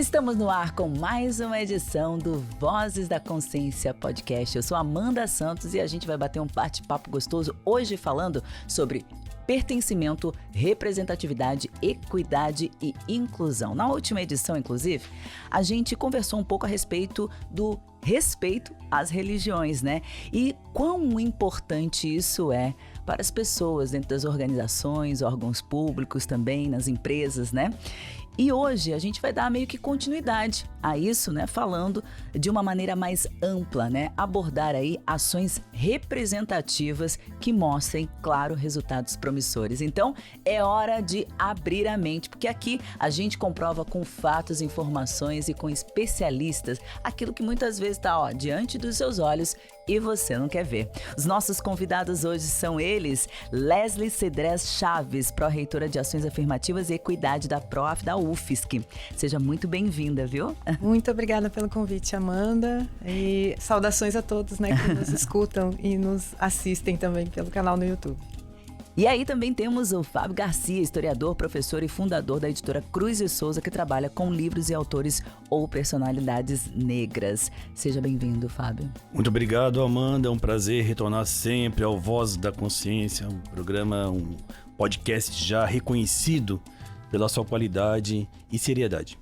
Estamos no ar com mais uma edição do Vozes da Consciência Podcast. Eu sou Amanda Santos e a gente vai bater um bate-papo gostoso hoje falando sobre pertencimento, representatividade, equidade e inclusão. Na última edição, inclusive, a gente conversou um pouco a respeito do respeito às religiões, né? E quão importante isso é para as pessoas dentro das organizações, órgãos públicos também, nas empresas, né? E hoje a gente vai dar meio que continuidade a isso, né? Falando de uma maneira mais ampla, né? Abordar aí ações representativas que mostrem, claro, resultados promissores. Então, é hora de abrir a mente, porque aqui a gente comprova com fatos, informações e com especialistas aquilo que muitas vezes está diante dos seus olhos e você não quer ver. Os nossos convidados hoje são eles, Leslie Cedrés Chaves, pró-reitora de Ações Afirmativas e Equidade da PROAF da UFSC. Seja muito bem-vinda, viu? Muito obrigada pelo convite, Amanda. E saudações a todos, né, que nos escutam e nos assistem também pelo canal no YouTube. E aí também temos o Fábio Garcia, historiador, professor e fundador da editora Cruz e Souza, que trabalha com livros e autores ou personalidades negras. Seja bem-vindo, Fábio. Muito obrigado, Amanda. É um prazer retornar sempre ao Voz da Consciência, um programa, um podcast já reconhecido pela sua qualidade e seriedade.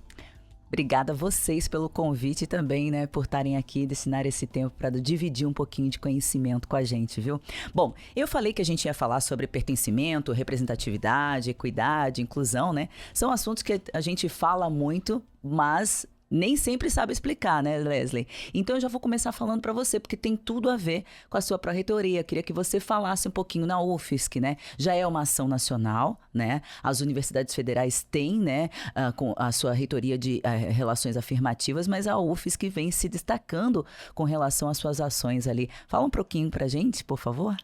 Obrigada a vocês pelo convite e também, né, por estarem aqui e destinar esse tempo para dividir um pouquinho de conhecimento com a gente, viu? Bom, eu falei que a gente ia falar sobre pertencimento, representatividade, equidade, inclusão, né? São assuntos que a gente fala muito, mas nem sempre sabe explicar, né, Leslie? Então eu já vou começar falando para você, porque tem tudo a ver com a sua pró-reitoria. Queria que você falasse um pouquinho na UFSC, né? Já é uma ação nacional, né? As universidades federais têm, né, com a sua reitoria de relações afirmativas, mas a UFSC vem se destacando com relação às suas ações ali. Fala um pouquinho pra gente, por favor.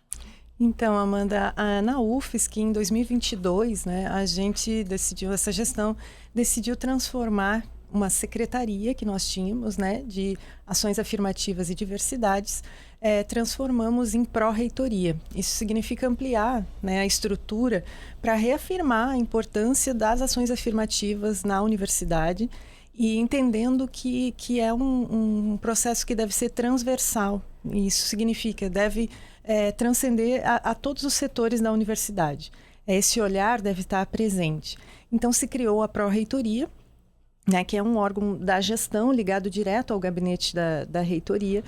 Então, Amanda, na UFSC, em 2022, né, a gente decidiu, essa gestão decidiu transformar uma secretaria que nós tínhamos, né, de ações afirmativas e diversidades, transformamos em pró-reitoria. Isso significa ampliar, né, a estrutura para reafirmar a importância das ações afirmativas na universidade e entendendo que é um processo que deve ser transversal. Isso significa, deve transcender a todos os setores da universidade. Esse olhar deve estar presente. Então se criou a pró-reitoria, né, que é um órgão da gestão ligado direto ao gabinete da reitoria,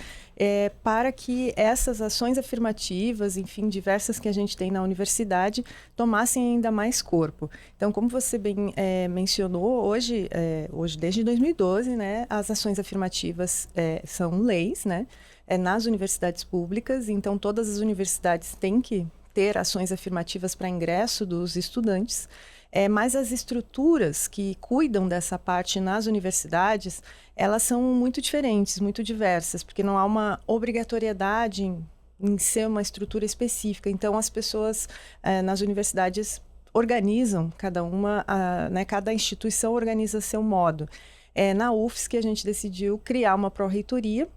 para que essas ações afirmativas, enfim, diversas que a gente tem na universidade, tomassem ainda mais corpo. Então, como você bem mencionou, hoje, desde 2012, né, as ações afirmativas são leis, né, nas universidades públicas, então todas as universidades têm que ter ações afirmativas para ingresso dos estudantes. Mas as estruturas que cuidam dessa parte nas universidades, elas são muito diferentes, muito diversas, porque não há uma obrigatoriedade em ser uma estrutura específica. Então, as pessoas nas universidades organizam, cada instituição organiza seu modo. Na UFSC, a gente decidiu criar uma pró-reitoria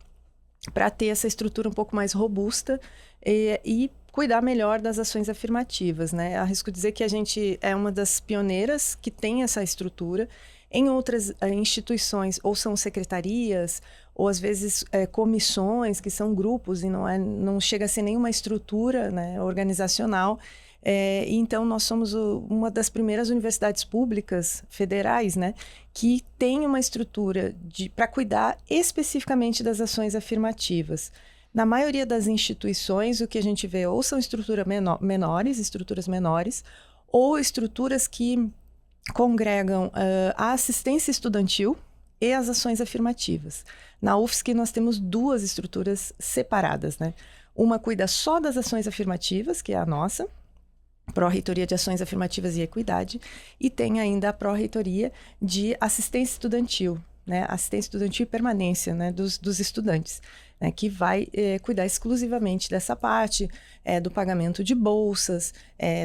para ter essa estrutura um pouco mais robusta e cuidar melhor das ações afirmativas, né? Arrisco dizer que a gente é uma das pioneiras que tem essa estrutura. Em outras instituições, ou são secretarias, ou às vezes comissões, que são grupos, e não chega a ser nenhuma estrutura, né, organizacional. Então, nós somos uma das primeiras universidades públicas federais, né, que tem uma estrutura para cuidar especificamente das ações afirmativas. Na maioria das instituições, o que a gente vê ou são estruturas menores, ou estruturas que congregam a assistência estudantil e as ações afirmativas. Na UFSC, nós temos duas estruturas separadas, né? Uma cuida só das ações afirmativas, que é a nossa, Pró-Reitoria de Ações Afirmativas e Equidade, e tem ainda a Pró-Reitoria de Assistência Estudantil, né? Assistência Estudantil e Permanência, né, dos estudantes, né, que vai cuidar exclusivamente dessa parte, do pagamento de bolsas,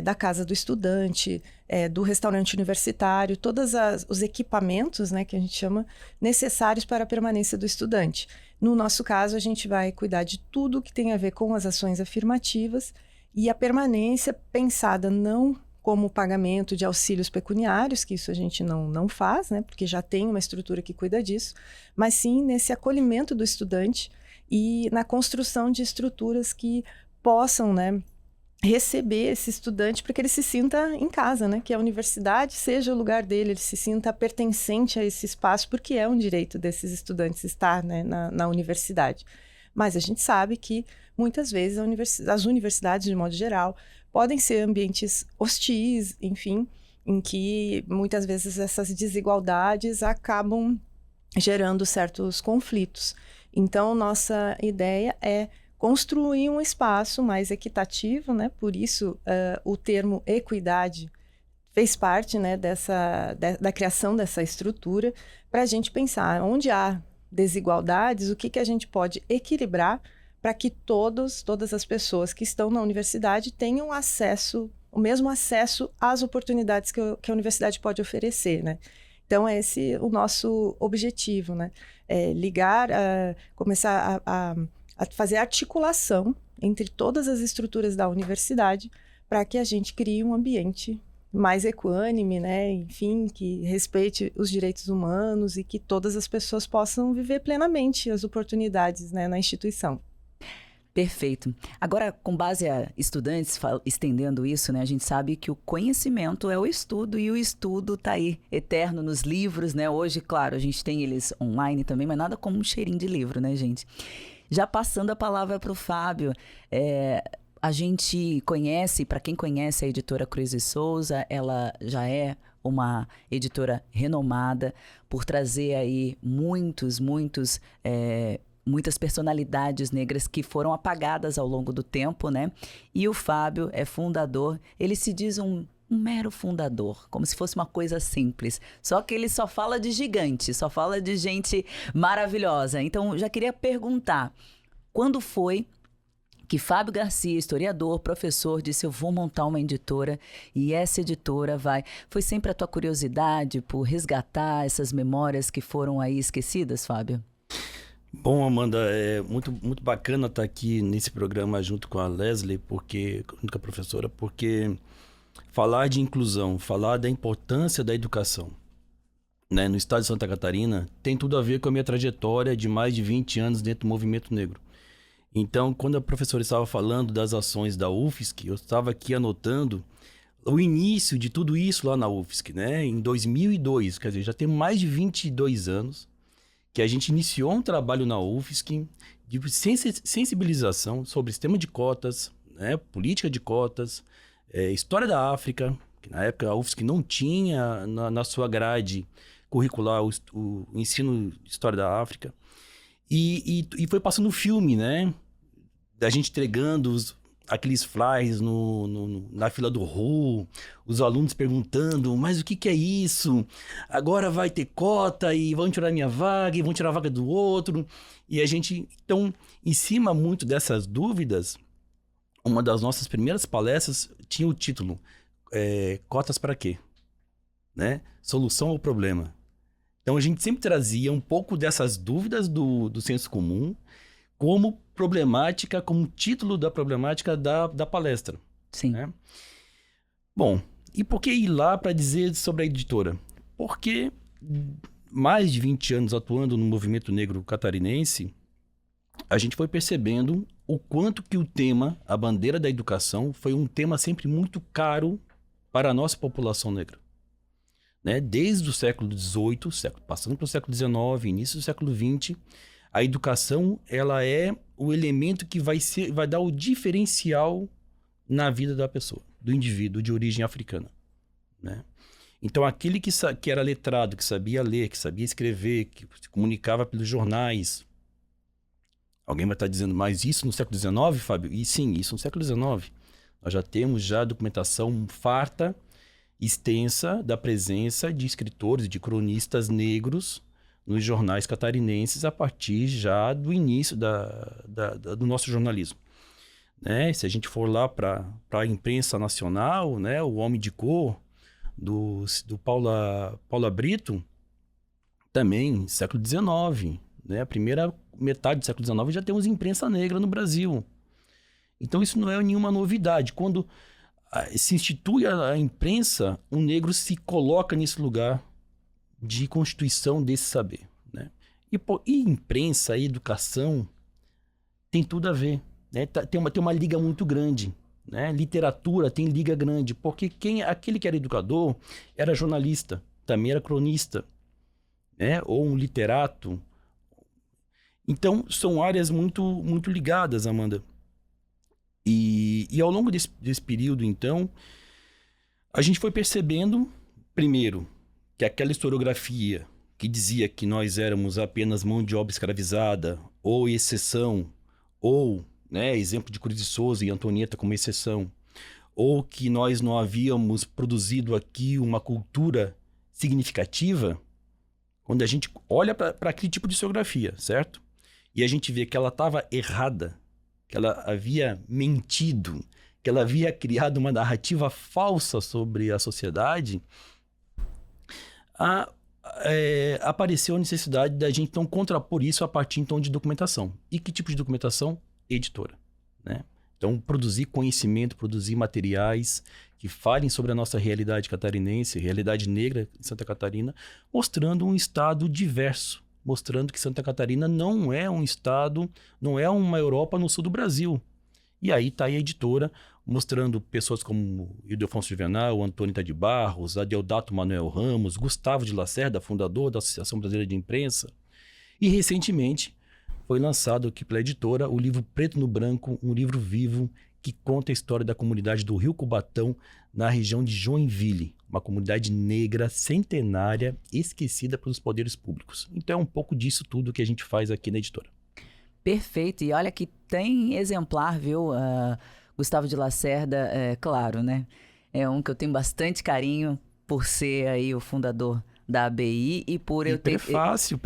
da casa do estudante, do restaurante universitário, todos os equipamentos, né, que a gente chama, necessários para a permanência do estudante. No nosso caso, a gente vai cuidar de tudo que tem a ver com as ações afirmativas e a permanência pensada não como o pagamento de auxílios pecuniários, que isso a gente não faz, né, porque já tem uma estrutura que cuida disso, mas sim nesse acolhimento do estudante e na construção de estruturas que possam, né, receber esse estudante para que ele se sinta em casa, né, que a universidade seja o lugar dele, ele se sinta pertencente a esse espaço, porque é um direito desses estudantes estar, né, na universidade. Mas a gente sabe que muitas vezes as universidades, de modo geral, podem ser ambientes hostis, enfim, em que muitas vezes essas desigualdades acabam gerando certos conflitos. Então, nossa ideia é construir um espaço mais equitativo, né? Por isso, o termo equidade fez parte, né, da criação dessa estrutura, para a gente pensar onde há desigualdades, o que a gente pode equilibrar para que todas as pessoas que estão na universidade tenham o mesmo acesso às oportunidades que a universidade pode oferecer, né? Então, é esse o nosso objetivo, né? Começar a fazer articulação entre todas as estruturas da universidade para que a gente crie um ambiente mais equânime, né? Enfim, que respeite os direitos humanos e que todas as pessoas possam viver plenamente as oportunidades, né, na instituição. Perfeito. Agora, com base a estudantes, estendendo isso, né, a gente sabe que o conhecimento é o estudo e o estudo está aí, eterno nos livros, né? Hoje, claro, a gente tem eles online também, mas nada como um cheirinho de livro, né, gente? Já passando a palavra para o Fábio, a gente conhece, para quem conhece a editora Cruz e Souza, ela já é uma editora renomada por trazer aí muitas personalidades negras que foram apagadas ao longo do tempo, né? E o Fábio é fundador, ele se diz um mero fundador, como se fosse uma coisa simples. Só que ele só fala de gigante, só fala de gente maravilhosa. Então, já queria perguntar, quando foi que Fábio Garcia, historiador, professor, disse: eu vou montar uma editora e essa editora Foi sempre a tua curiosidade por resgatar essas memórias que foram aí esquecidas, Fábio? Bom, Amanda, é muito bacana estar aqui nesse programa junto com a Leslie, junto com a professora, porque falar de inclusão, falar da importância da educação, né, no estado de Santa Catarina, tem tudo a ver com a minha trajetória de mais de 20 anos dentro do movimento negro. Então, quando a professora estava falando das ações da UFSC, eu estava aqui anotando o início de tudo isso lá na UFSC, né, em 2002, quer dizer, já tem mais de 22 anos, que a gente iniciou um trabalho na UFSC de sensibilização sobre sistema de cotas, né, política de cotas, história da África, que na época a UFSC não tinha na sua grade curricular o ensino de história da África. E foi passando o filme, né, da gente entregando aqueles flyers na fila do RU, os alunos perguntando: mas o que é isso? Agora vai ter cota e vão tirar minha vaga e vão tirar a vaga do outro. E a gente, então, em cima muito dessas dúvidas, uma das nossas primeiras palestras tinha o título Cotas para quê? Né? Solução ao problema. Então a gente sempre trazia um pouco dessas dúvidas do senso comum como problemática, como título da problemática da palestra. Sim. Né? Bom, e por que ir lá para dizer sobre a editora? Porque mais de 20 anos atuando no movimento negro catarinense, a gente foi percebendo o quanto que o tema, a bandeira da educação, foi um tema sempre muito caro para a nossa população negra. Né? Desde o século XVIII, passando para o século XIX, início do século XX, a educação, ela é o elemento que vai dar o diferencial na vida da pessoa, do indivíduo de origem africana. Né? Então, aquele que era letrado, que sabia ler, que sabia escrever, que se comunicava pelos jornais. Alguém vai estar dizendo: mas isso no século XIX, Fábio? E sim, isso no século XIX. Nós já temos documentação farta, extensa, da presença de escritores, de cronistas negros nos jornais catarinenses a partir já do início do nosso jornalismo. Né? Se a gente for lá para a imprensa nacional, né? O Homem de Cor, do Paula Brito, também século XIX. Né? A primeira metade do século XIX já temos imprensa negra no Brasil. Então isso não é nenhuma novidade. Quando se institui a imprensa, o negro se coloca nesse lugar de constituição desse saber, né? E imprensa, educação, tem tudo a ver, né? Tem uma liga muito grande, né? Literatura tem liga grande, porque aquele que era educador era jornalista, também era cronista, né? Ou um literato. Então, são áreas muito, muito ligadas, Amanda. E ao longo desse período, então, a gente foi percebendo, primeiro, que aquela historiografia que dizia que nós éramos apenas mão de obra escravizada, ou exceção, ou, né, exemplo de Cruz de Souza e Antonieta como exceção, ou que nós não havíamos produzido aqui uma cultura significativa, quando a gente olha para aquele tipo de historiografia, certo? E a gente vê que ela estava errada, que ela havia mentido, que ela havia criado uma narrativa falsa sobre a sociedade, apareceu a necessidade da gente, então, contrapor isso a partir, então, de documentação. E que tipo de documentação? Editora, né? Então, produzir conhecimento, produzir materiais que falem sobre a nossa realidade catarinense, realidade negra em Santa Catarina, mostrando um estado diverso, mostrando que Santa Catarina não é um estado, não é uma Europa no sul do Brasil. E aí está aí a editora mostrando pessoas como Ildefonso Juvenal, Antônio de Barros, Adeodato Manuel Ramos, Gustavo de Lacerda, fundador da Associação Brasileira de Imprensa. E recentemente foi lançado aqui pela editora o livro Preto no Branco, um livro vivo que conta a história da comunidade do Rio Cubatão, na região de Joinville, uma comunidade negra centenária esquecida pelos poderes públicos. Então é um pouco disso tudo que a gente faz aqui na editora. Perfeito. E olha que tem exemplar, viu? Gustavo de Lacerda, claro, né? É um que eu tenho bastante carinho por ser aí o fundador da ABI e por eu ter... Prefácio.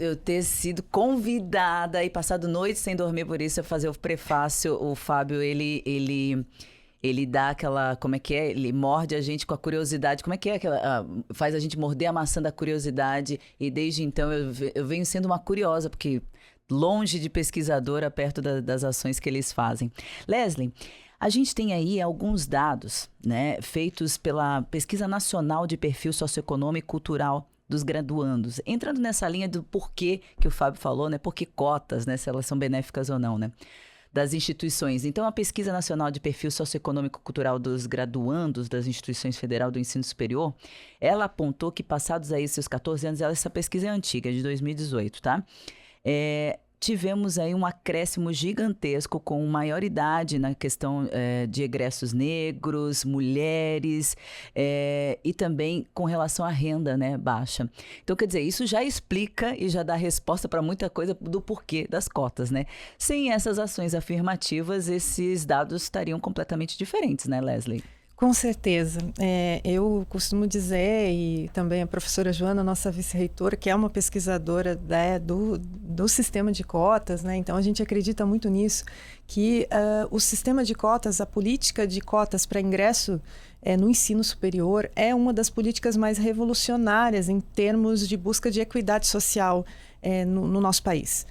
Eu ter sido convidada e passado noites sem dormir por isso, eu fazer o prefácio. O Fábio, ele dá aquela... Como é que é? Ele morde a gente com a curiosidade. Como é que é? Faz a gente morder a maçã da curiosidade. E desde então eu venho sendo uma curiosa, porque longe de pesquisadora, perto das ações que eles fazem. Leslie, a gente tem aí alguns dados, né, feitos pela Pesquisa Nacional de Perfil Socioeconômico e Cultural dos Graduandos. Entrando nessa linha do porquê que o Fábio falou, né? Por que cotas, né? Se elas são benéficas ou não, né? Das instituições. Então, a Pesquisa Nacional de Perfil Socioeconômico e Cultural dos Graduandos das Instituições Federal do Ensino Superior, ela apontou que passados aí seus 14 anos, essa pesquisa é antiga, de 2018, tá? Tivemos aí um acréscimo gigantesco com maioridade na questão de egressos negros, mulheres e também com relação à renda, né, baixa. Então, quer dizer, isso já explica e já dá resposta para muita coisa do porquê das cotas, né? Sem essas ações afirmativas, esses dados estariam completamente diferentes, né, Leslie? Com certeza. Eu costumo dizer, e também a professora Joana, nossa vice-reitora, que é uma pesquisadora do sistema de cotas, né? Então a gente acredita muito nisso, que o sistema de cotas, a política de cotas para ingresso no ensino superior é uma das políticas mais revolucionárias em termos de busca de equidade social no nosso país.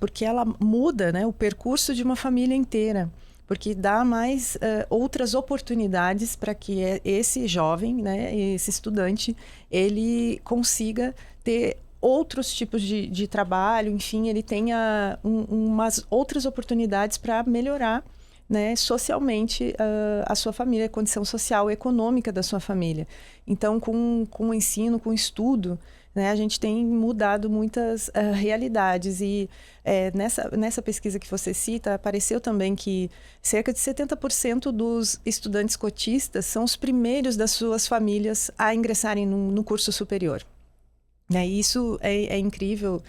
Porque ela muda, né, o percurso de uma família inteira. Porque dá mais outras oportunidades para que esse jovem, né, esse estudante, ele consiga ter outros tipos de trabalho, enfim, ele tenha umas outras oportunidades para melhorar, né, socialmente a sua família, a condição social e econômica da sua família. Então, com o ensino, com o estudo, né, a gente tem mudado muitas realidades e nessa pesquisa que você cita, apareceu também que cerca de 70% dos estudantes cotistas são os primeiros das suas famílias a ingressarem no curso superior. Né, e isso é incrível.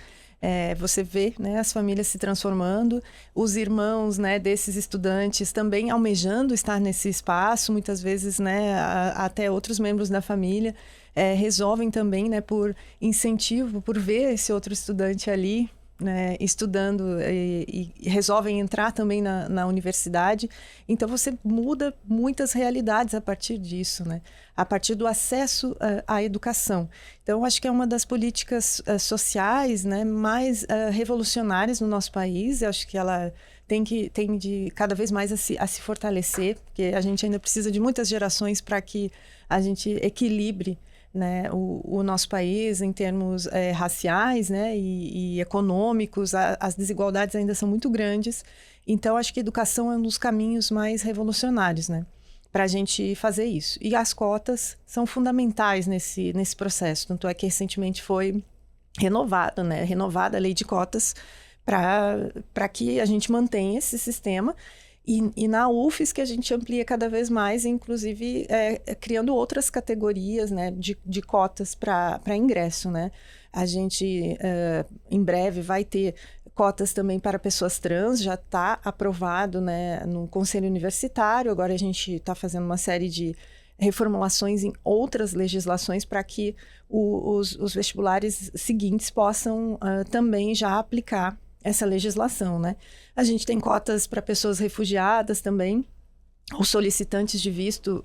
Você vê, né, as famílias se transformando, os irmãos, né, desses estudantes também almejando estar nesse espaço, muitas vezes, né, até outros membros da família resolvem também, né, por incentivo, por ver esse outro estudante ali, né, estudando e resolvem entrar também na universidade. Então, você muda muitas realidades a partir disso, né? A partir do acesso à educação. Então, eu acho que é uma das políticas sociais, né, mais revolucionárias no nosso país. Eu acho que ela tem de cada vez mais a se fortalecer, porque a gente ainda precisa de muitas gerações para que a gente equilibre, né, o nosso país em termos raciais, né, e econômicos. As desigualdades ainda são muito grandes. Então, acho que a educação é um dos caminhos mais revolucionários, né, para a gente fazer isso. E as cotas são fundamentais nesse processo. Tanto é que recentemente foi renovada a lei de cotas para que a gente mantenha esse sistema. E na UFES que a gente amplia cada vez mais, inclusive criando outras categorias, né, de cotas para ingresso, né? A gente, em breve, vai ter cotas também para pessoas trans, já está aprovado, né, no Conselho Universitário. Agora a gente está fazendo uma série de reformulações em outras legislações para que os vestibulares seguintes possam também já aplicar essa legislação, né? A gente tem cotas para pessoas refugiadas também, ou solicitantes de visto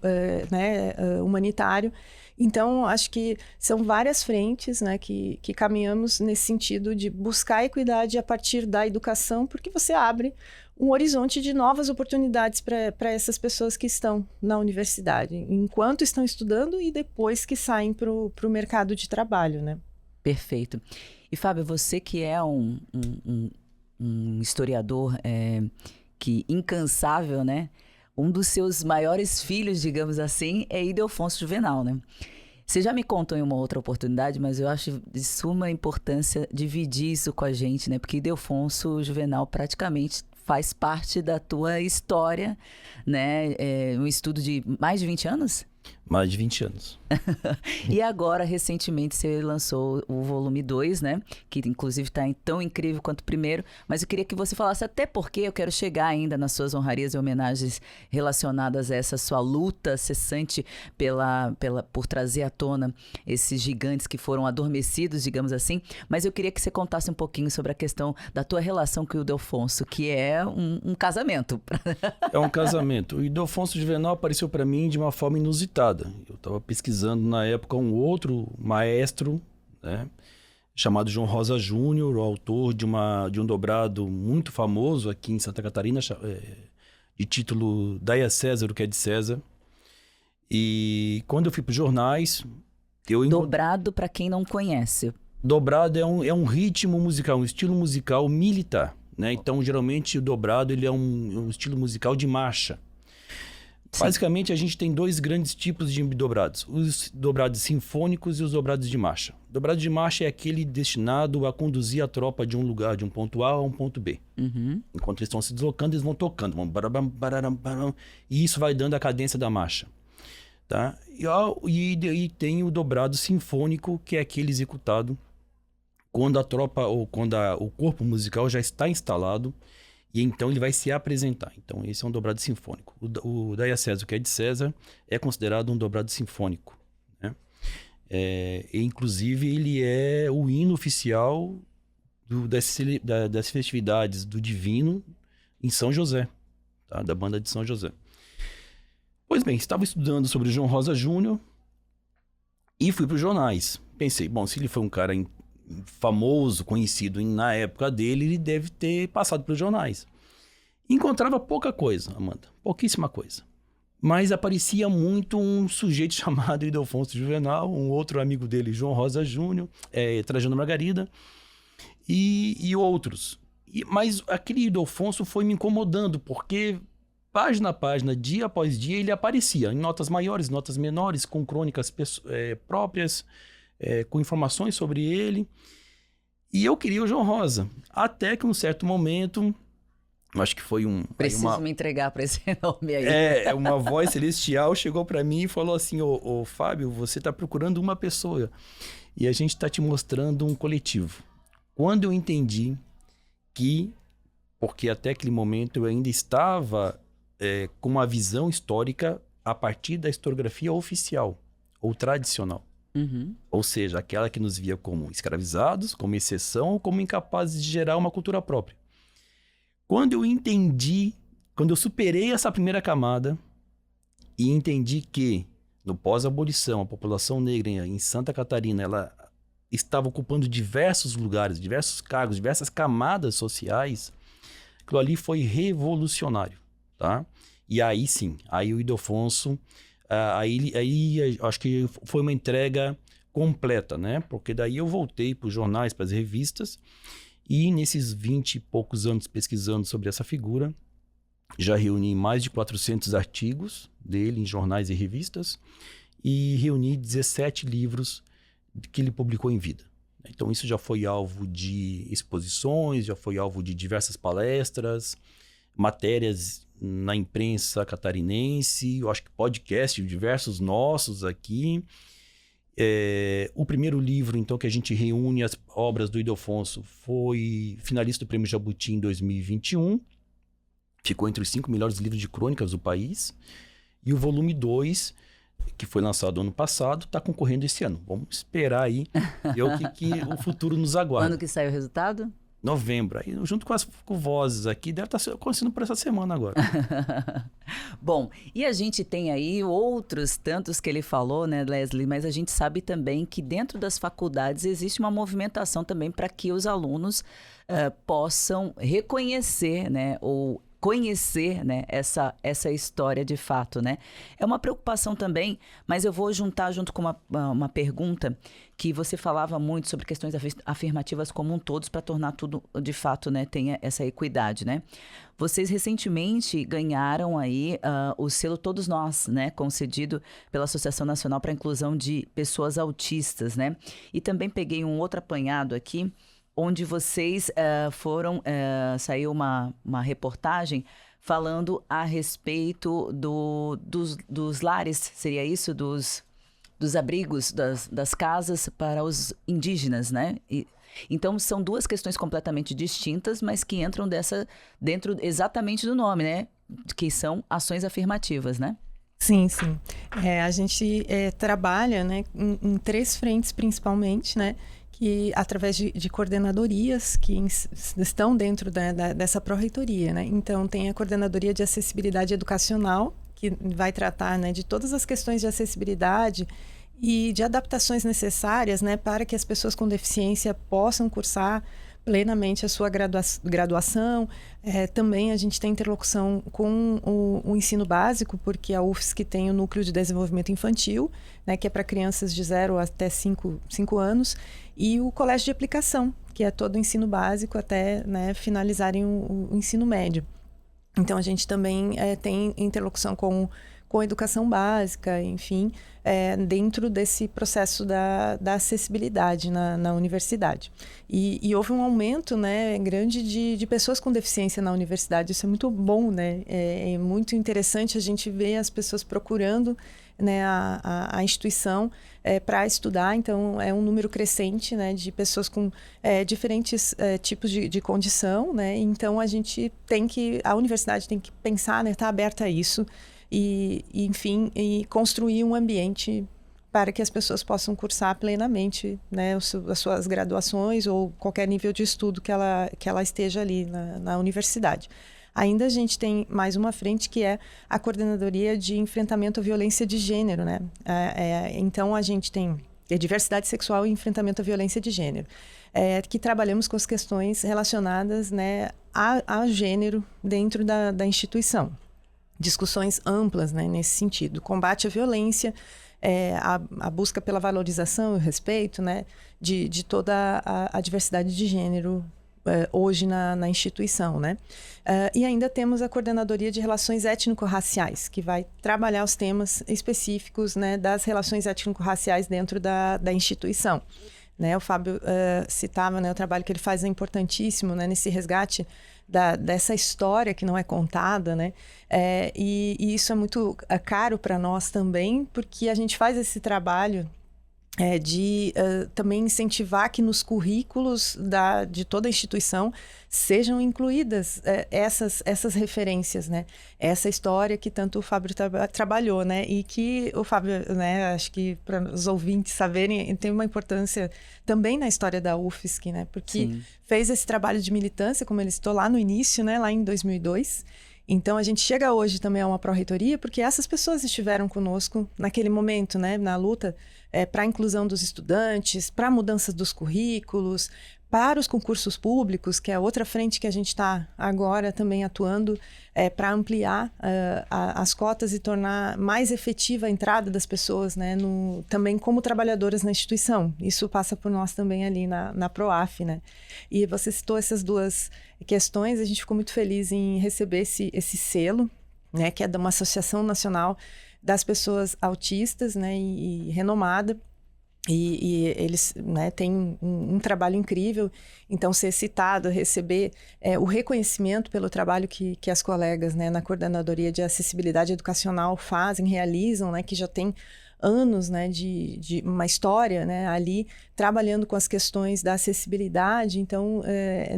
humanitário. Então, acho que são várias frentes, né, que caminhamos nesse sentido de buscar a equidade a partir da educação, porque você abre um horizonte de novas oportunidades para essas pessoas que estão na universidade, enquanto estão estudando e depois que saem para o mercado de trabalho, né? Perfeito. E, Fábio, você que é um historiador que incansável, né? Um dos seus maiores filhos, digamos assim, é Ildefonso Juvenal, né? Você já me contou em uma outra oportunidade, mas eu acho de suma importância dividir isso com a gente, né? Porque Ildefonso Juvenal praticamente faz parte da tua história, né? Um estudo de mais de 20 anos? Mais de 20 anos. E agora, recentemente, você lançou o volume 2, né? Que inclusive está tão incrível quanto o primeiro. Mas eu queria que você falasse, até porque eu quero chegar ainda nas suas honrarias e homenagens relacionadas a essa sua luta cessante por trazer à tona esses gigantes que foram adormecidos, digamos assim. Mas eu queria que você contasse um pouquinho sobre a questão da tua relação com o Ildefonso, que é um casamento. É um casamento. O Ildefonso Juvenal apareceu para mim de uma forma inusitada. Eu estava pesquisando na época um outro maestro, né, chamado João Rosa Júnior, o autor de um dobrado muito famoso aqui em Santa Catarina, de título Daia César, o que é de César. E quando eu fui para os jornais... Dobrado, para quem não conhece. Dobrado é um ritmo musical, um estilo musical militar, né? Então, geralmente, o dobrado ele é um estilo musical de marcha. Sim. Basicamente, a gente tem dois grandes tipos de dobrados. Os dobrados sinfônicos e os dobrados de marcha. O dobrado de marcha é aquele destinado a conduzir a tropa de um lugar, de um ponto A a um ponto B. Uhum. Enquanto eles estão se deslocando, eles vão tocando. E isso vai dando a cadência da marcha. Tá? E tem o dobrado sinfônico, que é aquele executado quando a tropa ou quando o corpo musical já está instalado. E então ele vai se apresentar. Então esse é um dobrado sinfônico. O Daia César, que é de César, é considerado um dobrado sinfônico, né? E, inclusive ele é o hino oficial das festividades do Divino em São José, tá? Da banda de São José. Pois bem, estava estudando sobre o João Rosa Júnior e fui para os jornais. Pensei, bom, se ele foi um cara famoso, conhecido na época dele, ele deve ter passado pelos jornais. Encontrava pouca coisa, Amanda, pouquíssima coisa. Mas aparecia muito um sujeito chamado Ildefonso Juvenal, um outro amigo dele, João Rosa Júnior, Trajano Margarida, e outros. Mas aquele Ildefonso foi me incomodando, porque página a página, dia após dia, ele aparecia em notas maiores, notas menores, com crônicas próprias, com informações sobre ele. E eu queria o João Rosa. Até que um certo momento, acho que foi Preciso me entregar para esse nome aí. Uma voz celestial chegou para mim e falou assim, ô Fábio, você está procurando uma pessoa e a gente está te mostrando um coletivo. Quando eu entendi porque até aquele momento eu ainda estava com uma visão histórica a partir da historiografia oficial ou tradicional. Ou seja, aquela que nos via como escravizados, como exceção ou como incapazes de gerar uma cultura própria. Quando eu superei essa primeira camada e entendi que no pós-abolição a população negra em Santa Catarina ela estava ocupando diversos lugares, diversos cargos, diversas camadas sociais, aquilo ali foi revolucionário, tá? E aí sim, aí o Ildefonso, aí acho que foi uma entrega completa, né? Porque daí eu voltei para os jornais, para as revistas, e nesses 20 e poucos anos pesquisando sobre essa figura, já reuni mais de 400 artigos dele em jornais e revistas, e reuni 17 livros que ele publicou em vida. Então isso já foi alvo de exposições, já foi alvo de diversas palestras, matérias na imprensa catarinense, eu acho que podcast, diversos nossos aqui. O primeiro livro, então, que a gente reúne as obras do Ildefonso foi finalista do Prêmio Jabuti em 2021. Ficou entre os 5 melhores livros de crônicas do país. E o volume 2, que foi lançado ano passado, está concorrendo esse ano. Vamos esperar aí ver o que o futuro nos aguarda. Quando que sai o resultado? Novembro. Aí, junto com vozes aqui, deve estar acontecendo por essa semana agora. Bom, e a gente tem aí outros tantos que ele falou, né, Leslie? Mas a gente sabe também que dentro das faculdades existe uma movimentação também para que os alunos possam reconhecer, né, ou conhecer, né, essa história de fato, né? É uma preocupação também, mas eu vou juntar junto com uma pergunta que você falava muito sobre questões afirmativas como um todos para tornar tudo, de fato, né, tenha essa equidade, né? Vocês recentemente ganharam aí o selo Todos Nós, né, concedido pela Associação Nacional para a Inclusão de Pessoas Autistas, né? E também peguei um outro apanhado aqui, onde vocês saiu uma reportagem falando a respeito dos lares, seria isso? Dos abrigos, das casas para os indígenas, né? Então, são duas questões completamente distintas, mas que entram dentro exatamente do nome, né? Que são ações afirmativas, né? Sim, sim. A gente trabalha, né, em 3 frentes principalmente, né? Que através de coordenadorias que estão dentro dessa pró-reitoria, né? Então, tem a Coordenadoria de Acessibilidade Educacional, que vai tratar, né, de todas as questões de acessibilidade e de adaptações necessárias, né, para que as pessoas com deficiência possam cursar plenamente a sua graduação. Também a gente tem interlocução com o ensino básico, porque a UFSC tem o Núcleo de Desenvolvimento Infantil, né, que é para crianças de 0 até 5 anos, e o Colégio de Aplicação, que é todo o ensino básico até, né, finalizarem o ensino médio. Então, a gente também tem interlocução com a educação básica, enfim, dentro desse processo da acessibilidade na universidade. E houve um aumento, né, grande de pessoas com deficiência na universidade. Isso é muito bom, né? É muito interessante a gente ver as pessoas procurando, né, a instituição para estudar. Então, é um número crescente, né, de pessoas com diferentes tipos de condição, né? Então, a universidade tem que pensar, né, estar aberta a isso enfim, construir um ambiente para que as pessoas possam cursar plenamente, né, as suas graduações ou qualquer nível de estudo que ela esteja ali na universidade. Ainda a gente tem mais uma frente que é a Coordenadoria de Enfrentamento à Violência de Gênero, né? Então, a gente tem diversidade sexual e enfrentamento à violência de gênero, que trabalhamos com as questões relacionadas, né, a gênero dentro da instituição. Discussões amplas, né, nesse sentido. Combate à violência, a busca pela valorização e o respeito, né, de toda a diversidade de gênero hoje na instituição, né? E ainda temos a Coordenadoria de Relações Étnico-Raciais, que vai trabalhar os temas específicos, né, das relações étnico-raciais dentro da instituição. Né, o Fábio citava, né, o trabalho que ele faz é importantíssimo, né, nesse resgate dessa história que não é contada, né? E isso é muito caro para nós também, porque a gente faz esse trabalho de também incentivar que nos currículos de toda a instituição sejam incluídas essas referências, né? Essa história que tanto o Fábio trabalhou, né? E que o Fábio, né, acho que para os ouvintes saberem, tem uma importância também na história da UFSC, né? Porque fez esse trabalho de militância, como ele citou lá no início, né? Lá em 2002. Então, a gente chega hoje também a uma pró-reitoria porque essas pessoas estiveram conosco naquele momento, né, na luta para a inclusão dos estudantes, para a mudança dos currículos, para os concursos públicos, que é outra frente que a gente está agora também atuando para ampliar as cotas e tornar mais efetiva a entrada das pessoas, né, também como trabalhadoras na instituição. Isso passa por nós também ali na PROAF, né? E você citou essas duas questões, a gente ficou muito feliz em receber esse selo, né, que é de uma Associação Nacional das Pessoas Autistas, né, e renomada. E eles, né, têm um trabalho incrível. Então, ser citado, receber o reconhecimento pelo trabalho que as colegas, né, na Coordenadoria de Acessibilidade Educacional realizam, né, que já tem anos, né, de uma história, né, ali trabalhando com as questões da acessibilidade. Então,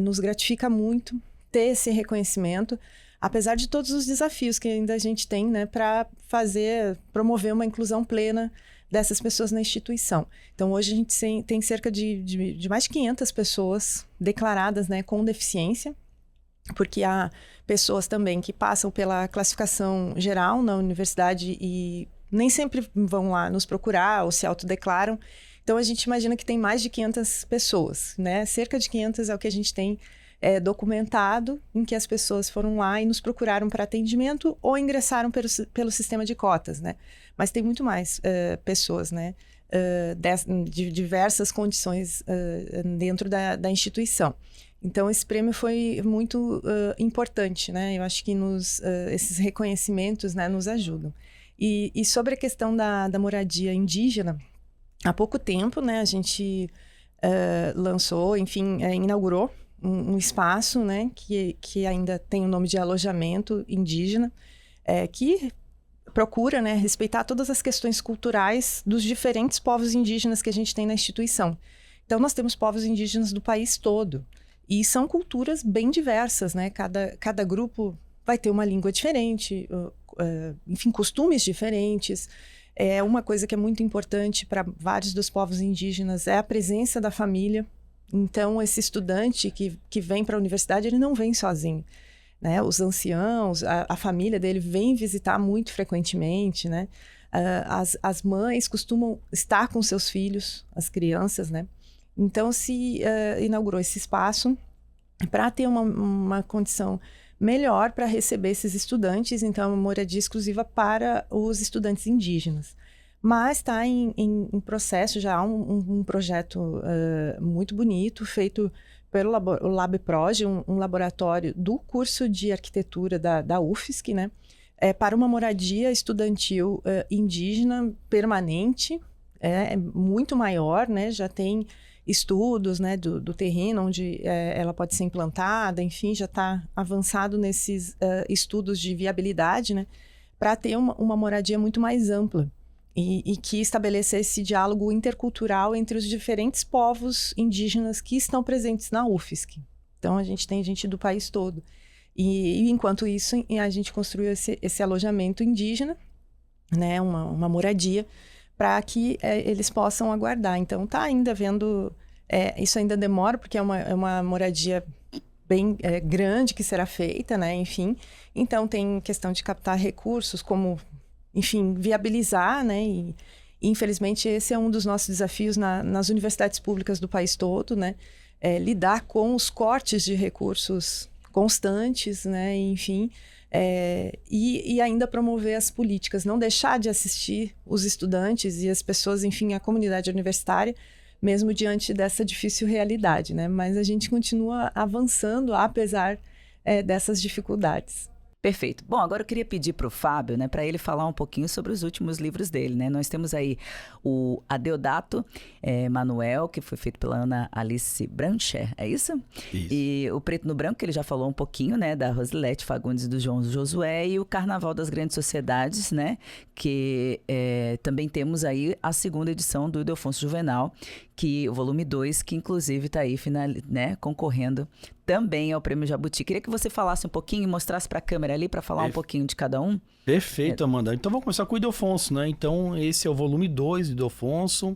nos gratifica muito ter esse reconhecimento, apesar de todos os desafios que ainda a gente tem, né, para promover uma inclusão plena dessas pessoas na instituição. Então, hoje a gente tem cerca de mais de 500 pessoas declaradas, né, com deficiência, porque há pessoas também que passam pela classificação geral na universidade e nem sempre vão lá nos procurar ou se autodeclaram. Então, a gente imagina que tem mais de 500 pessoas, né? Cerca de 500 é o que a gente tem documentado, em que as pessoas foram lá e nos procuraram para atendimento ou ingressaram pelo sistema de cotas, né? Mas tem muito mais pessoas, né? De diversas condições dentro da instituição. Então, esse prêmio foi muito importante, né? Eu acho que esses reconhecimentos, né, nos ajudam. E sobre a questão da moradia indígena, há pouco tempo, né, a gente lançou, enfim, inaugurou um espaço, né, que ainda tem o nome de alojamento indígena, que procura, né, respeitar todas as questões culturais dos diferentes povos indígenas que a gente tem na instituição. Então, nós temos povos indígenas do país todo. E são culturas bem diversas, né? Cada grupo vai ter uma língua diferente, enfim, costumes diferentes. Uma coisa que é muito importante para vários dos povos indígenas é a presença da família. Então, esse estudante que vem para a universidade, ele não vem sozinho, né? Os anciãos, a família dele vem visitar muito frequentemente, né? As mães costumam estar com seus filhos, as crianças, né? Então, se inaugurou esse espaço para ter uma condição melhor para receber esses estudantes. Então, uma moradia exclusiva para os estudantes indígenas. Mas está em processo, já há um projeto muito bonito, feito pelo LabProj, um laboratório do curso de arquitetura da UFSC, né? Para uma moradia estudantil indígena permanente, muito maior, né? Já tem estudos, né, do terreno onde ela pode ser implantada, enfim, já está avançado nesses estudos de viabilidade, né, para ter uma moradia muito mais ampla e que estabeleça esse diálogo intercultural entre os diferentes povos indígenas que estão presentes na UFSC. Então, a gente tem gente do país todo. E enquanto isso, a gente construiu esse alojamento indígena, né, uma moradia, para que eles possam aguardar. Então, está ainda vendo... isso ainda demora, porque é uma moradia bem grande que será feita, né? Enfim, então tem questão de captar recursos, como, enfim, viabilizar, né? E infelizmente, esse é um dos nossos desafios nas universidades públicas do país todo, né? Lidar com os cortes de recursos constantes, né? Enfim... e ainda promover as políticas, não deixar de assistir os estudantes e as pessoas, enfim, a comunidade universitária, mesmo diante dessa difícil realidade, né? Mas a gente continua avançando, apesar dessas dificuldades. Perfeito. Bom, agora eu queria pedir para o Fábio, né, para ele falar um pouquinho sobre os últimos livros dele, né? Nós temos aí o Adeodato Manuel, que foi feito pela Ana Alice Brancher, é isso? Isso. E o Preto no Branco, que ele já falou um pouquinho, né, da Rosilete Fagundes e do João Josué, e o Carnaval das Grandes Sociedades, né, que também temos aí a segunda edição do Ildefonso Juvenal, que o volume 2, que inclusive está aí concorrendo também ao Prêmio Jabuti. Queria que você falasse um pouquinho e mostrasse para a câmera ali para falar um pouquinho de cada um. Perfeito, Amanda. Então vamos começar com o Ildefonso, né? Então esse é o volume 2 do Ildefonso,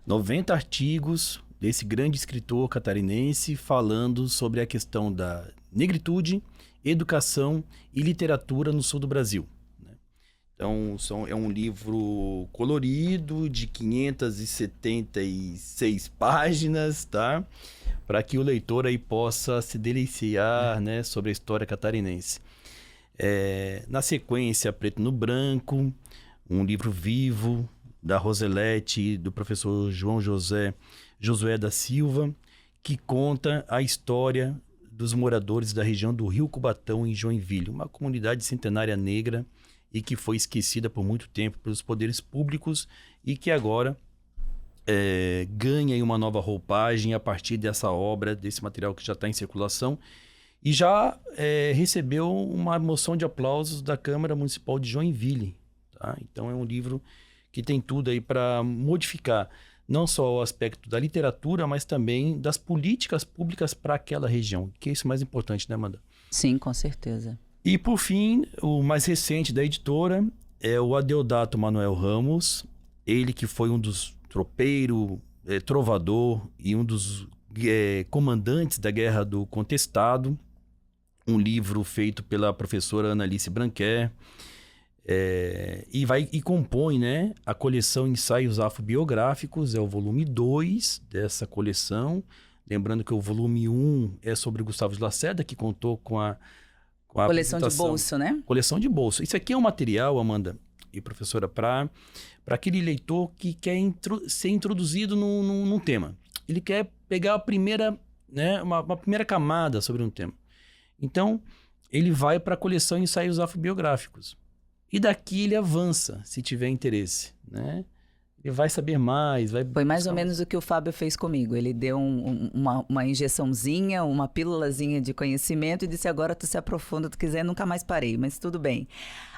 90 artigos desse grande escritor catarinense falando sobre a questão da negritude, educação e literatura no sul do Brasil. Então, é um livro colorido de 576 páginas, tá? Para que o leitor aí possa se deliciar, né, sobre a história catarinense. Na sequência, Preto no Branco, um livro vivo da Rosilete, do professor João Josué da Silva, que conta a história dos moradores da região do Rio Cubatão, em Joinville, uma comunidade centenária negra e que foi esquecida por muito tempo pelos poderes públicos e que agora ganha uma nova roupagem a partir dessa obra, desse material que já está em circulação e já recebeu uma moção de aplausos da Câmara Municipal de Joinville. Tá? Então é um livro que tem tudo aí para modificar não só o aspecto da literatura, mas também das políticas públicas para aquela região, que é isso mais importante, né, Amanda? Sim, com certeza. E, por fim, o mais recente da editora é o Adeodato Manuel Ramos, ele que foi um dos tropeiros, trovador e um dos comandantes da Guerra do Contestado, um livro feito pela professora Ana Alice Brancher, e compõe, né, a coleção Ensaios Afrobiográficos, é o volume 2 dessa coleção. Lembrando que o volume 1 é sobre Gustavo de Lacerda, que contou com a coleção de bolso, né? Coleção de bolso. Isso aqui é um material, Amanda e professora, para aquele leitor que quer ser introduzido num tema. Ele quer pegar a primeira, né, uma primeira camada sobre um tema. Então, ele vai para a coleção Ensaios Afrobiográficos. E daqui ele avança, se tiver interesse, né? Ele vai saber mais, Foi mais ou menos o que o Fábio fez comigo. Ele deu uma injeçãozinha, uma pílulazinha de conhecimento e disse, agora tu se aprofunda, tu quiser, nunca mais parei, mas tudo bem.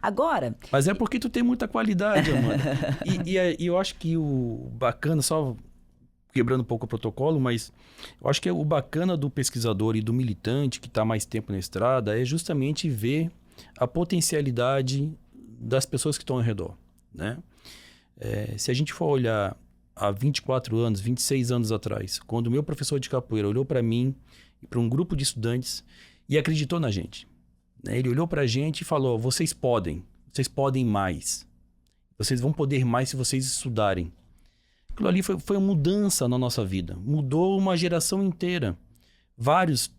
Agora... Mas é porque tu tem muita qualidade, Amanda. e eu acho que o bacana, só quebrando um pouco o protocolo, mas eu acho que o bacana do pesquisador e do militante que está mais tempo na estrada é justamente ver a potencialidade das pessoas que estão ao redor, né? Se a gente for olhar há 24 anos, 26 anos atrás, quando o meu professor de capoeira olhou para mim e para um grupo de estudantes e acreditou na gente, né? Ele olhou para a gente e falou, vocês podem mais, vocês vão poder mais se vocês estudarem. Aquilo ali foi uma mudança na nossa vida, mudou uma geração inteira. Vários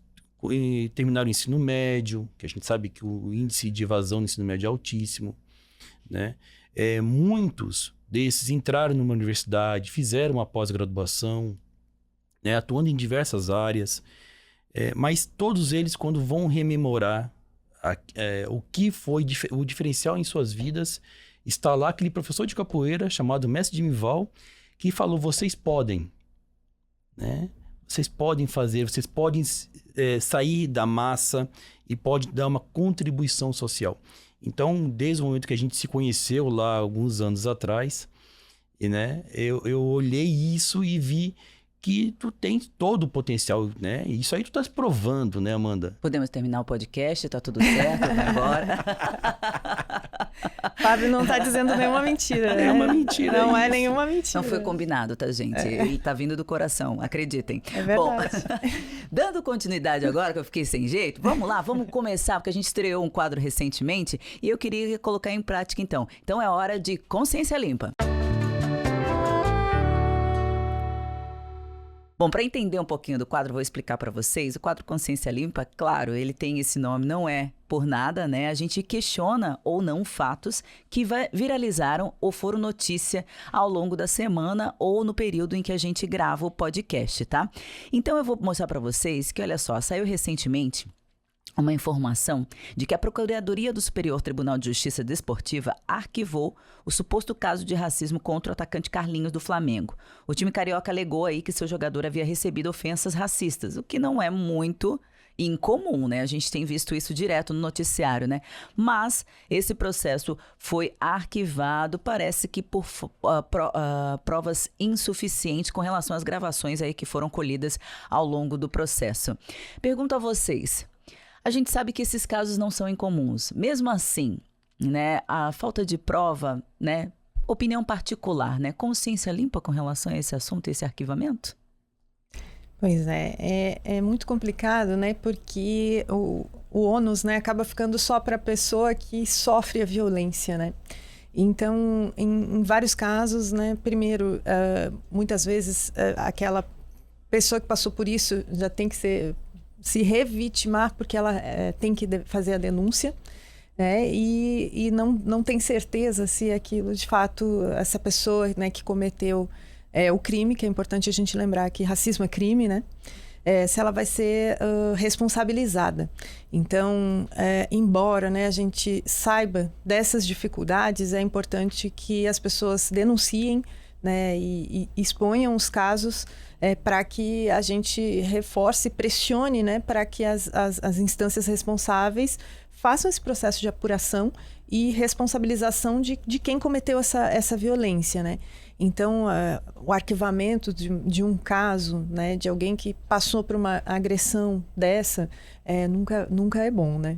terminaram o ensino médio, que a gente sabe que o índice de evasão no ensino médio é altíssimo, né? Muitos desses entraram numa universidade, fizeram uma pós-graduação, né, atuando em diversas áreas, mas todos eles, quando vão rememorar o que foi o diferencial em suas vidas, está lá aquele professor de capoeira chamado Mestre Dimival, que falou, vocês podem, né? Vocês podem fazer, vocês podem sair da massa e podem dar uma contribuição social. Então, desde o momento que a gente se conheceu lá alguns anos atrás, né, eu olhei isso e vi que tu tem todo o potencial, né? E isso aí tu tá se provando, né, Amanda? Podemos terminar o podcast, tá tudo certo, vai embora. Fábio não tá dizendo nenhuma mentira, né? Nenhuma mentira. Não é nenhuma mentira. Não foi combinado, tá, gente? E tá vindo do coração, acreditem. É verdade. Bom, dando continuidade agora, que eu fiquei sem jeito, vamos lá, vamos começar, porque a gente estreou um quadro recentemente e eu queria colocar em prática então. Então é hora de Consciência Limpa. Bom, para entender um pouquinho do quadro, vou explicar para vocês. O quadro Consciência Limpa, claro, ele tem esse nome, não é por nada, né? A gente questiona ou não fatos que viralizaram ou foram notícia ao longo da semana ou no período em que a gente grava o podcast, tá? Então eu vou mostrar para vocês que, olha só, saiu recentemente uma informação de que a Procuradoria do Superior Tribunal de Justiça Desportiva arquivou o suposto caso de racismo contra o atacante Carlinhos do Flamengo. O time carioca alegou aí que seu jogador havia recebido ofensas racistas, o que não é muito incomum, né? A gente tem visto isso direto no noticiário, né? Mas esse processo foi arquivado, parece que por provas insuficientes com relação às gravações aí que foram colhidas ao longo do processo. Pergunto a vocês, a gente sabe que esses casos não são incomuns. Mesmo assim, né, a falta de prova, né, opinião particular, né, consciência limpa com relação a esse assunto, esse arquivamento? Pois é muito complicado, né, porque o ônus, né, acaba ficando só para a pessoa que sofre a violência, né. Então, em vários casos, né, primeiro, muitas vezes aquela pessoa que passou por isso já tem que se revitimar porque ela tem que fazer a denúncia, né? E não tem certeza se aquilo, de fato, essa pessoa, né, que cometeu o crime, que é importante a gente lembrar que racismo é crime, né? Se ela vai ser responsabilizada. Então, embora, né, a gente saiba dessas dificuldades, é importante que as pessoas denunciem, né, e exponham os casos para que a gente reforce, pressione, né, para que as instâncias responsáveis façam esse processo de apuração e responsabilização de quem cometeu essa violência, né? Então, o arquivamento de um caso, né, de alguém que passou por uma agressão dessa, nunca é bom, né?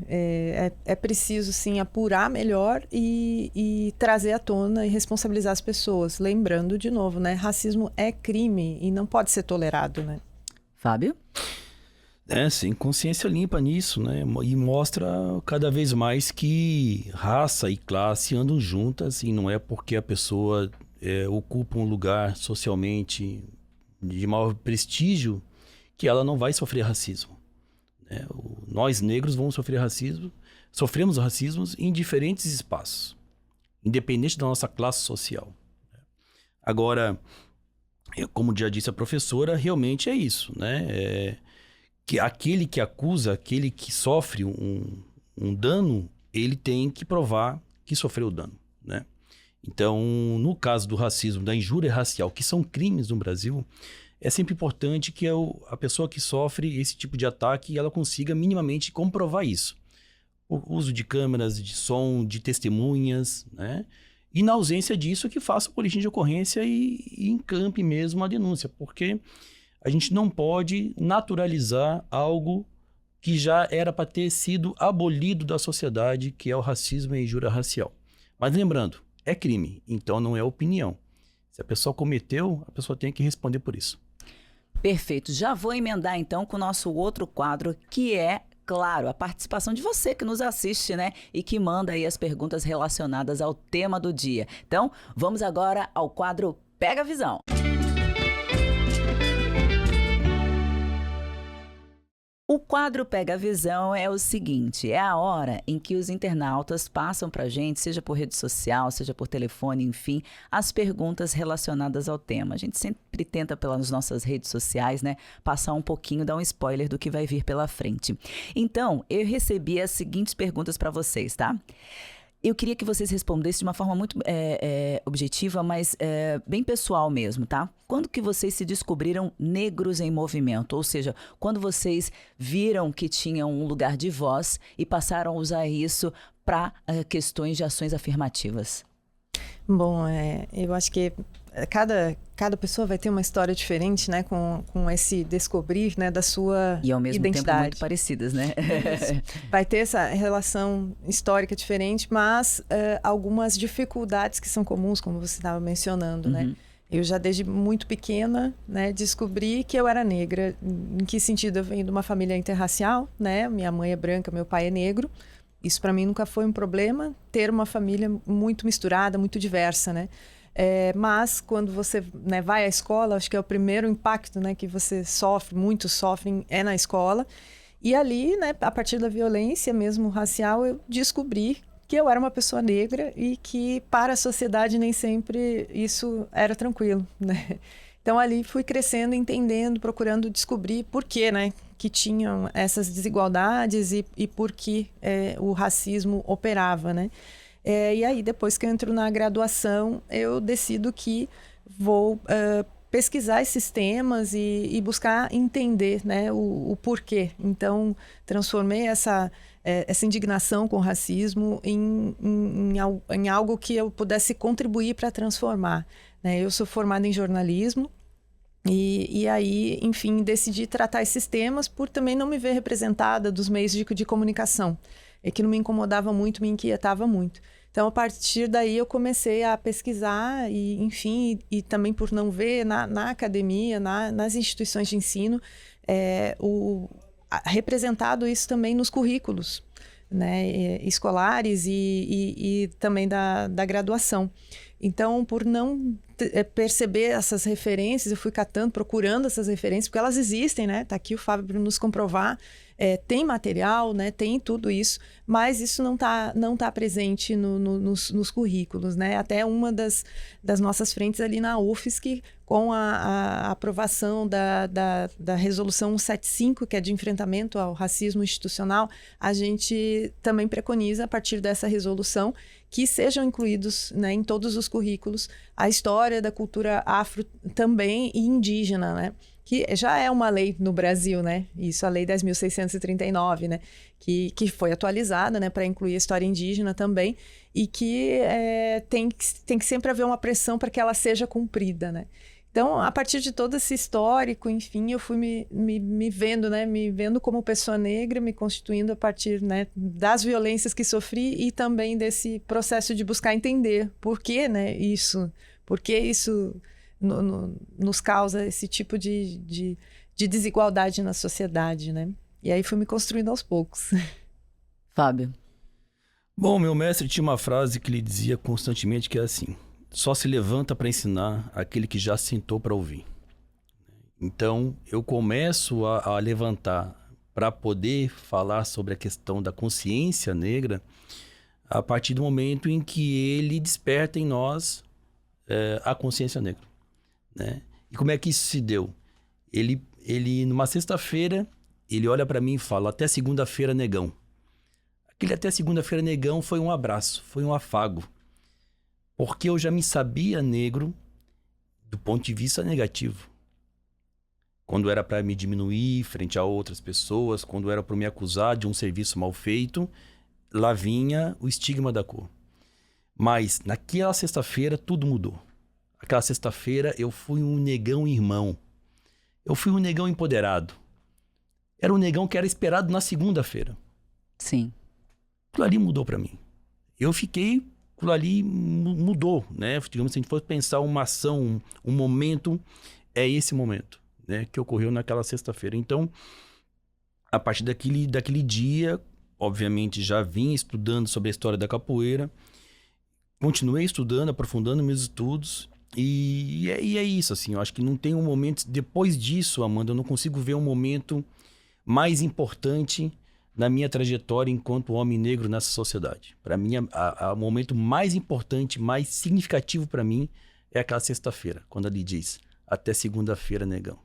É preciso, sim, apurar melhor e trazer à tona e responsabilizar as pessoas. Lembrando, de novo, né, racismo é crime e não pode ser tolerado, né? Fábio? Sim, consciência limpa nisso, né? E mostra cada vez mais que raça e classe andam juntas e não é porque a pessoa ocupa um lugar socialmente de maior prestígio que ela não vai sofrer racismo, né? Nós negros vamos sofrer racismo, sofremos racismos em diferentes espaços, independente da nossa classe social. Agora, como já disse a professora, realmente é isso, né? Que aquele que acusa, aquele que sofre um dano, ele tem que provar que sofreu o dano, né? Então, no caso do racismo, da injúria racial, que são crimes no Brasil, é sempre importante que a pessoa que sofre esse tipo de ataque, ela consiga minimamente comprovar isso. O uso de câmeras, de som, de testemunhas, né? E na ausência disso, que faça o boletim de ocorrência e encampe mesmo a denúncia, porque a gente não pode naturalizar algo que já era para ter sido abolido da sociedade, que é o racismo e a injúria racial. Mas lembrando, é crime, então não é opinião. Se a pessoa cometeu, a pessoa tem que responder por isso. Perfeito. Já vou emendar então com o nosso outro quadro, que é, claro, a participação de você que nos assiste, né? E que manda aí as perguntas relacionadas ao tema do dia. Então, vamos agora ao quadro Pega a Visão. O quadro Pega a Visão é o seguinte, é a hora em que os internautas passam para a gente, seja por rede social, seja por telefone, enfim, as perguntas relacionadas ao tema. A gente sempre tenta pelas nossas redes sociais, né, passar um pouquinho, dar um spoiler do que vai vir pela frente. Então, eu recebi as seguintes perguntas para vocês, tá? Eu queria que vocês respondessem de uma forma muito objetiva, mas bem pessoal mesmo, tá? Quando que vocês se descobriram negros em movimento? Ou seja, quando vocês viram que tinham um lugar de voz e passaram a usar isso para questões de ações afirmativas? Bom, eu acho que cada pessoa vai ter uma história diferente, né, com esse descobrir, né, da sua identidade. E ao mesmo tempo muito parecidas, né? Vai ter essa relação histórica diferente, mas algumas dificuldades que são comuns, como você estava mencionando, né? Eu já desde muito pequena, né, descobri que eu era negra. Em que sentido? Eu venho de uma família interracial, né? Minha mãe é branca, meu pai é negro. Isso para mim nunca foi um problema, ter uma família muito misturada, muito diversa, né? Mas quando você, né, vai à escola, acho que é o primeiro impacto, né, que você sofre, muitos sofrem, é na escola. E ali, né, a partir da violência mesmo racial, eu descobri que eu era uma pessoa negra e que para a sociedade nem sempre isso era tranquilo, né? Então, ali fui crescendo, entendendo, procurando descobrir por que, né, que tinham essas desigualdades e por que o racismo operava, né? E aí, depois que eu entro na graduação, eu decido que vou pesquisar esses temas e buscar entender, né, o porquê. Então, transformei essa indignação com o racismo em algo que eu pudesse contribuir para transformar, né? Eu sou formada em jornalismo e aí, enfim, decidi tratar esses temas por também não me ver representada dos meios de comunicação. Que não me incomodava muito, me inquietava muito. Então, a partir daí, eu comecei a pesquisar e, enfim, e também por não ver na academia, nas instituições de ensino, representado isso também nos currículos, né, escolares e também da graduação. Então, por não perceber essas referências, eu fui catando, procurando essas referências, porque elas existem, né? Tá aqui o Fábio para nos comprovar. Tem material, né? Tem tudo isso, mas isso não tá presente nos currículos, né? Até uma das nossas frentes ali na UFSC, com a aprovação da resolução 175, que é de enfrentamento ao racismo institucional, a gente também preconiza, a partir dessa resolução, que sejam incluídos, né, em todos os currículos a história da cultura afro também e indígena, né? Que já é uma lei no Brasil, né? Isso, a Lei 10.639, né? Que foi atualizada, né, para incluir a história indígena também, e que tem que sempre haver uma pressão para que ela seja cumprida, né? Então, a partir de todo esse histórico, enfim, eu fui me vendo, né? Me vendo como pessoa negra, me constituindo a partir, né, das violências que sofri e também desse processo de buscar entender por que, né, isso nos causa esse tipo de desigualdade na sociedade, né? E aí fui me construindo aos poucos. Fábio. Bom, meu mestre tinha uma frase que ele dizia constantemente, que é assim: só se levanta para ensinar aquele que já sentou para ouvir. Então, eu começo a levantar para poder falar sobre a questão da consciência negra a partir do momento em que ele desperta em nós a consciência negra, né? E como é que isso se deu? Ele numa sexta-feira, ele olha para mim e fala: até segunda-feira, negão. Aquele até segunda-feira, negão foi um abraço, foi um afago. Porque eu já me sabia negro do ponto de vista negativo. Quando era para me diminuir frente a outras pessoas, quando era para me acusar de um serviço mal feito, lá vinha o estigma da cor. Mas naquela sexta-feira tudo mudou. Aquela sexta-feira eu fui um negão irmão. Eu fui um negão empoderado. Era um negão que era esperado na segunda-feira. Sim. Aquilo ali mudou para mim. Eu fiquei... Aquilo ali mudou, né? Digamos, se a gente for pensar uma ação, um momento, é esse momento, né, que ocorreu naquela sexta-feira. Então, a partir daquele dia, obviamente, já vim estudando sobre a história da capoeira, continuei estudando, aprofundando meus estudos, e é isso, assim, eu acho que não tem um momento, depois disso, Amanda, eu não consigo ver um momento mais importante na minha trajetória enquanto homem negro nessa sociedade. Para mim, o momento mais importante, mais significativo para mim é aquela sexta-feira, quando ele diz: até segunda-feira, negão.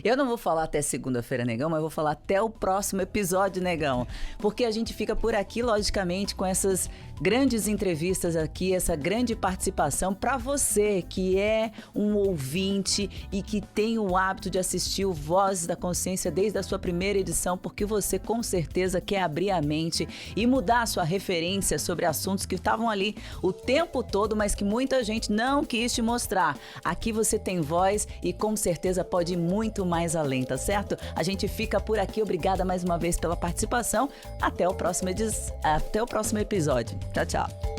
Eu não vou falar até segunda-feira, negão, mas vou falar até o próximo episódio, negão. Porque a gente fica por aqui, logicamente, com essas grandes entrevistas aqui, essa grande participação para você que é um ouvinte e que tem o hábito de assistir o Vozes da Consciência desde a sua primeira edição, porque você com certeza quer abrir a mente e mudar a sua referência sobre assuntos que estavam ali o tempo todo, mas que muita gente não quis te mostrar. Aqui você tem voz e com certeza pode ir muito mais além, tá certo? A gente fica por aqui. Obrigada mais uma vez pela participação. Até o próximo episódio. Tchau, tchau.